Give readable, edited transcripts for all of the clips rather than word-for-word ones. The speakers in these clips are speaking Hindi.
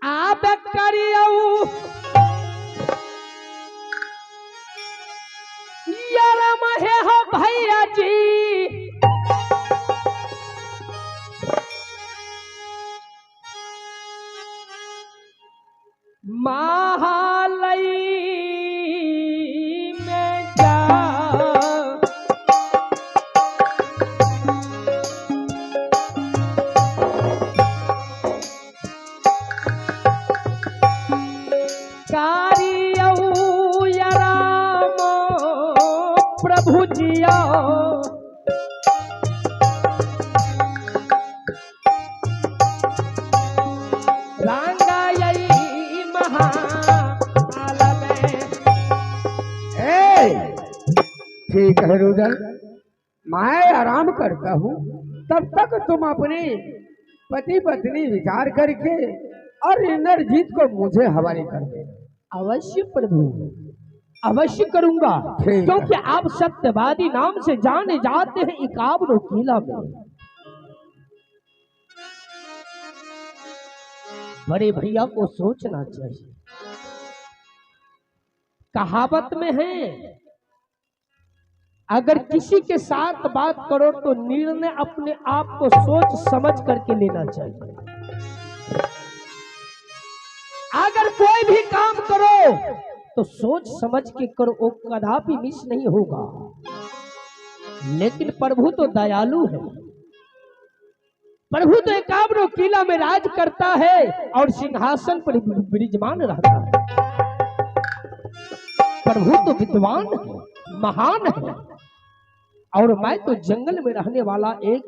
आब करियऊ यार महे हो भैया जी महालई में जा कारियऊ या राम प्रभु जिया ठीक है रुदल, मैं आराम करता हूँ, तब तक तुम अपने पति पत्नी विचार करके और इंद्रजीत को मुझे हवाले कर दे। अवश्य प्रभु, अवश्य करूंगा, क्योंकि आप सत्यवादी नाम से जाने जाते हैं इकाबरो किला में। बड़े भैया को सोचना चाहिए। कहावत में है, अगर किसी के साथ बात करो तो निर्णय अपने आप को सोच समझ करके लेना चाहिए। अगर कोई भी काम करो तो सोच समझ के करो, वो कदापि मिस नहीं होगा। लेकिन प्रभु तो दयालु है, प्रभु तो एकावरो किला में राज करता है और सिंहासन पर विराजमान रहता है। प्रभु तो विद्वान है, महान है, और मैं तो जंगल में रहने वाला एक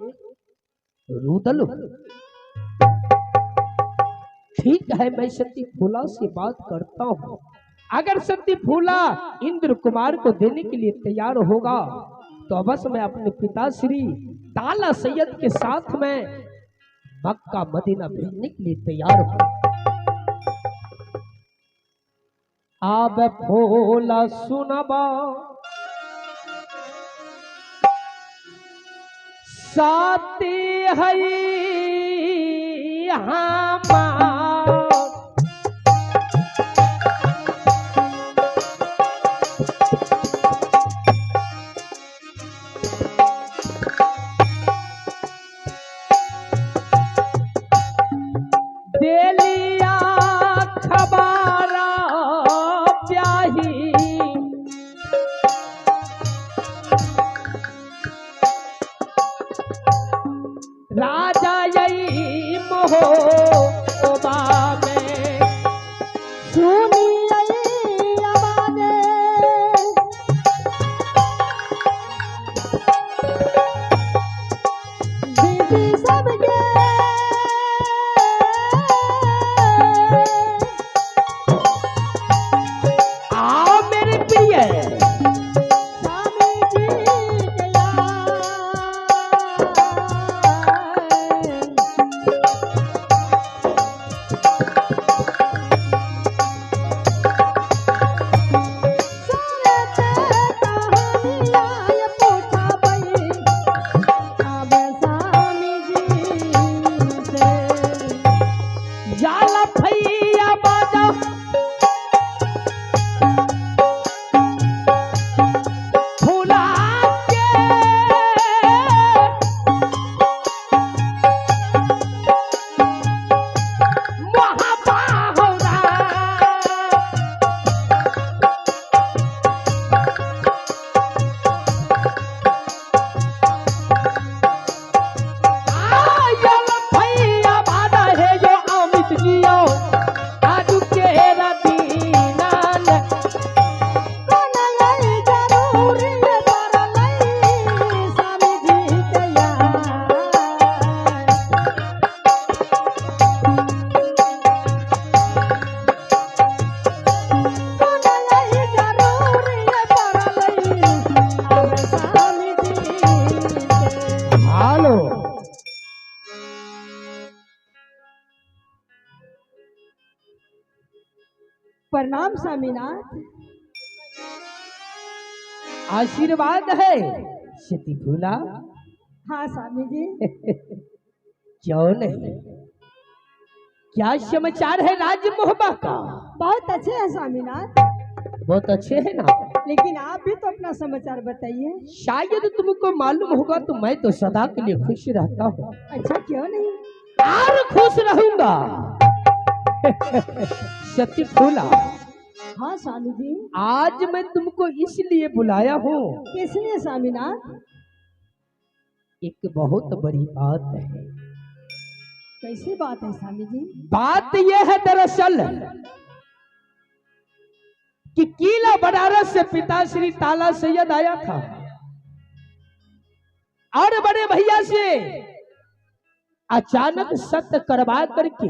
रुदल हूं। ठीक है, मैं सती फूला से बात करता हूं। अगर सती फूला इंद्र कुमार को देने के लिए तैयार होगा तो अवश्य मैं अपने पिता श्री ताला सैयद के साथ में मक्का मदीना भेजने के लिए तैयार हूं। अब फूला सुनबा साथी है हमार, देलिया खबारा प्याही राजा यही मोहबा में सुनी आवाज़े दीदी सबके आओ मेरे प्रिय प्रणाम स्वामीनाथ। आशीर्वाद है सती फूला। हाँ स्वामी जी। क्यों नहीं, क्या समाचार है राज मोहबा का? बहुत अच्छे हैं स्वामीनाथ, बहुत अच्छे है ना। लेकिन आप भी तो अपना समाचार बताइए। शायद तुमको मालूम होगा तो मैं तो सदा के लिए खुश रहता हूँ अच्छा, क्यों नहीं? और खुश रहूंगा। सती फूला, हाँ स्वामी जी। आज मैं तुमको इसलिए बुलाया हूँ, किसने स्वामीनाथ? एक बहुत बड़ी बात है। कैसी बात है स्वामी जी? बात यह है दरअसल कि किला बनारस से पिता श्री ताला सैयद आया था और बड़े भैया से अचानक सत्य करवा करके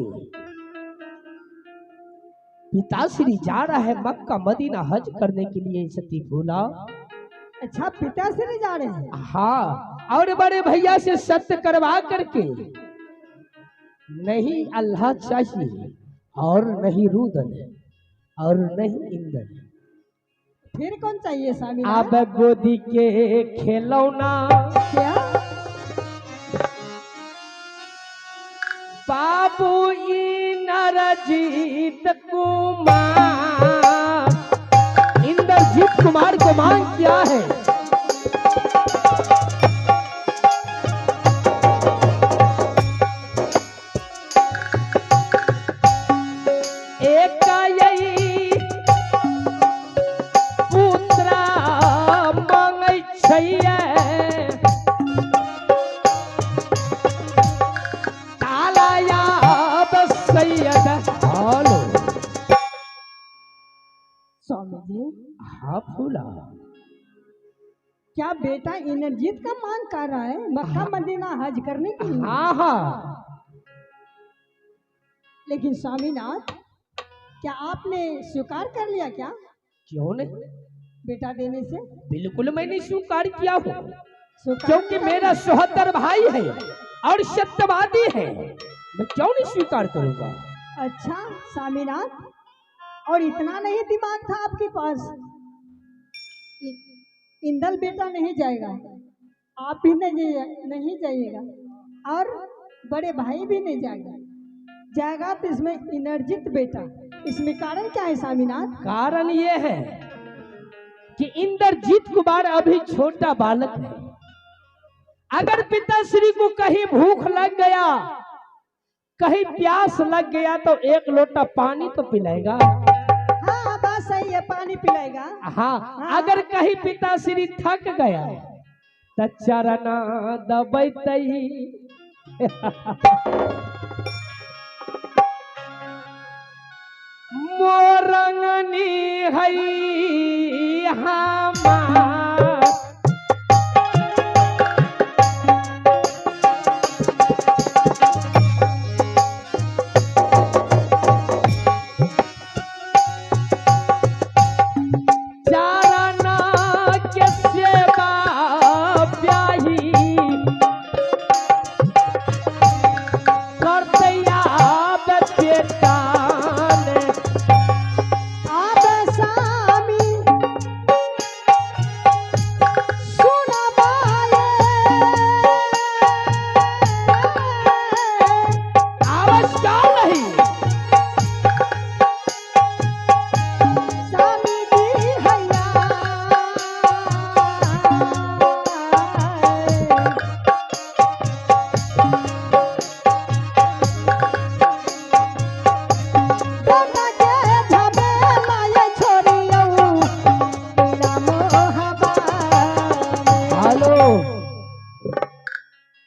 पिताश्री जा रहा है मक्का मदीना हज करने के लिए। सती फूला, अच्छा, पिता से नहीं जा रहे हैं? हाँ, और बड़े भैया से सत्य करवा करके नहीं अल्लाह चाहिए और नहीं रुदन और नहीं इंदन, फिर कौन चाहिए स्वामी? अब गोदी के खिलौना क्या? बाबू इंद्रजीत कुमार, इंद्रजीत कुमार को मांग किया है। एक यही पुत्र मांगै छैये, सैयद। हेलो स्वामी जी, हाँ फूला, क्या बेटा इंद्रजीत का मांग कर रहा है मक्का मदीना हज करने के लिए? हाँ हाँ। लेकिन स्वामीनाथ, क्या आपने स्वीकार कर लिया क्या क्यों नहीं, बेटा देने से? बिल्कुल मैंने स्वीकार किया हूँ, स्वीकार क्योंकि किया? मेरा सोहदर भाई है और सत्यवादी है, मैं क्यों नहीं स्वीकार करूंगा। अच्छा स्वामीनाथ, और इतना नहीं दिमाग था आपके पास? इंदल बेटा नहीं जाएगा, आप भी नहीं जाइएगा और बड़े भाई भी नहीं जाएगा तो इसमें इंद्रजीत बेटा, इसमें कारण क्या है स्वामीनाथ? कारण ये है कि इंद्रजीत कुमार अभी छोटा बालक है, अगर पिताश्री को कहीं भूख लग गया, कहीं प्यास लग गया तो एक लोटा पानी तो पिलाएगा। हाँ बात सही है, पानी पिलाएगा। हाँ, अगर कहीं पिताश्री थक गया तो चरना दबैतई। मोरंगनी है हमार,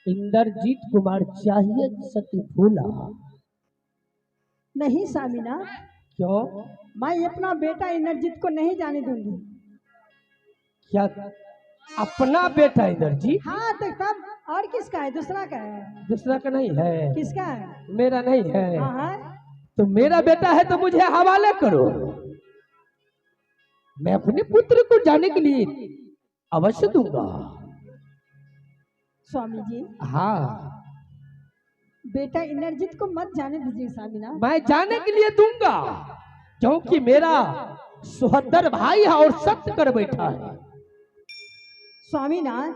इंद्रजीत कुमार चाहिए सती फूला। नहीं स्वामीनाथ, क्यों? मैं अपना बेटा इंद्रजीत को नहीं जाने दूंगी। क्या अपना बेटा इंद्रजीत? हाँ तो तब और किसका है? दूसरा का है? दूसरा का नहीं है। किसका है? मेरा नहीं है। हाँ, तो मेरा बेटा है तो मुझे हवाले करो, मैं अपने पुत्र को जाने के लिए अवश्य दूंगा। स्वामी जी, हाँ, बेटा इंद्रजीत को मत जाने दीजिए स्वामीनाथ। मैं जाने के लिए दूंगा, क्योंकि मेरा सुहद्दर भाई है और सत्य कर बैठा है। स्वामीनाथ,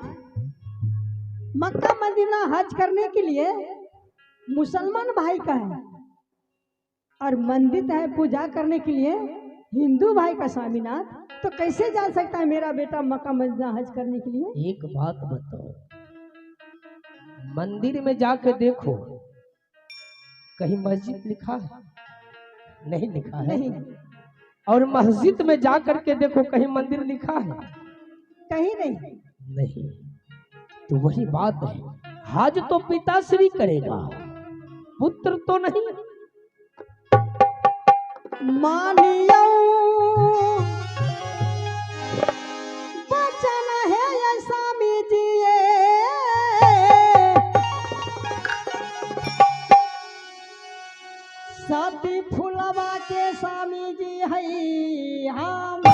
मक्का मदीना हज करने के लिए मुसलमान भाई का है और मंदिर है पूजा करने के लिए हिंदू भाई का स्वामीनाथ, तो कैसे जा सकता है मेरा बेटा मक्का मदीना हज करने के लिए? एक बात बताओ, मंदिर में जाके देखो कहीं मस्जिद लिखा है? नहीं लिखा है। नहीं, और मस्जिद में जा करके देखो कहीं मंदिर लिखा है? कहीं नहीं। नहीं। तो वही बात है, हज तो पिताश्री करेगा, पुत्र तो नहीं। मानियो बचन है ये स्वामी जी ये, सती फुलवा के स्वामी जी है हमार।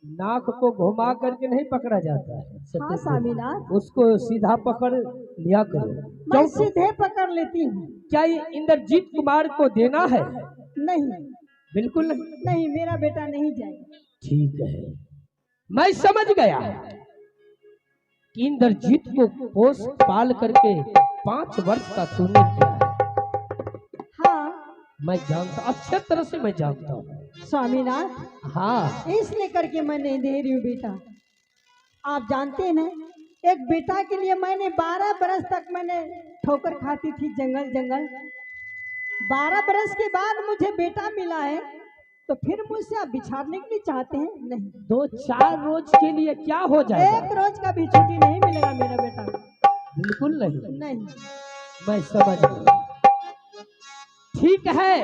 नाक को घुमा करके नहीं पकड़ा जाता है हाँ सत्य स्वामीनाथ, उसको सीधा पकड़ लिया करो। मैं सीधे पकड़ लेती हूँ। क्या ये इंद्रजीत कुमार को देना है? नहीं बिल्कुल नहीं। नहीं, मेरा बेटा नहीं जाएगा। ठीक है, मैं समझ गया कि इंद्रजीत को पोस पाल करके 5 वर्ष का तूने किया है। हाँ मैं जानता, अच्छे तरह से मैं जानता हूँ स्वामीनाथ, हाँ। इसलिए करके मैं नहीं दे रही हूँ बेटा। आप जानते हैं ना, एक बेटा के लिए मैंने 12 बरस तक मैंने ठोकर खाती थी जंगल जंगल। 12 बरस के बाद मुझे बेटा मिला है, तो फिर मुझसे आप बिछाड़ने के लिए चाहते हैं? नहीं, 2-4 रोज के लिए क्या हो जाएगा? एक रोज का भी छुट्टी नहीं मिलेगा मेरा बेटा। बिल्कुल नहीं। नहीं, मैं समझ गया। ठीक है,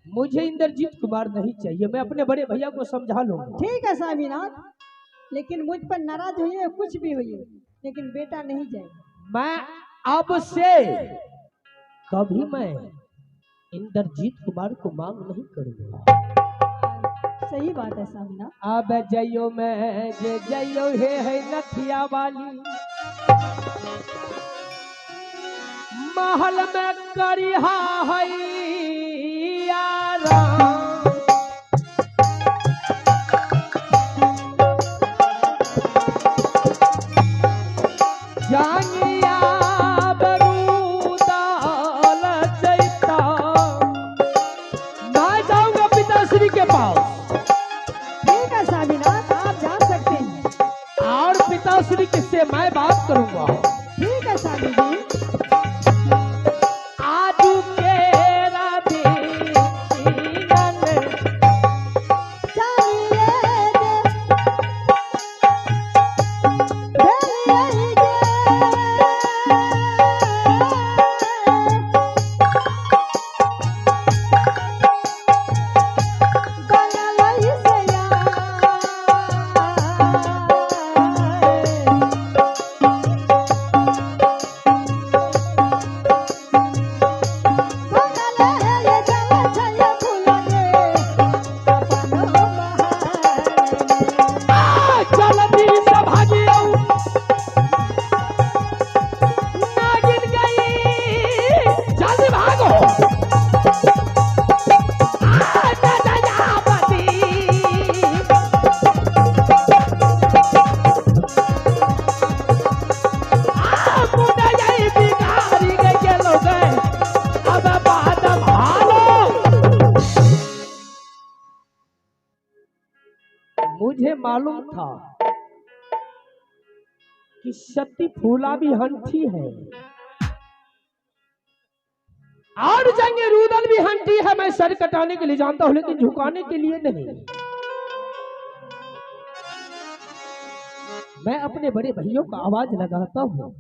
मुझे इंद्रजीत कुमार नहीं चाहिए, मैं अपने बड़े भैया को समझा लूंगा। ठीक है स्वामीनाथ, लेकिन मुझ पर नाराज हुई है, कुछ भी हुई है, लेकिन बेटा नहीं जाएगा। मैं अब से कभी मैं इंद्रजीत कुमार को मांग नहीं करूंगा। सही बात है स्वामीनाथ। अब जइयो मैं जे जइयो है नथिया वाली, महल में करिहा है आराम। जांगिया बरूदाल चैता, मैं जाऊंगा पिताश्री के पास। ठीक है स्वामीनाथ, आप जा सकते हैं। और पिताश्री से मैं बात करूंगा। ठीक है स्वामी जी। आजू केरा दिन चलिए भेलिए गे, गलई से जल्दी से भागियो, नागिन गई, जल्दी भागो। मुझे मालूम था कि सती फूला भी हंठी है और जंगे रूदल भी हंठी है। मैं सर कटाने के लिए जानता हूं, लेकिन झुकाने के लिए नहीं। मैं अपने बड़े भाइयों का आवाज लगाता हूं,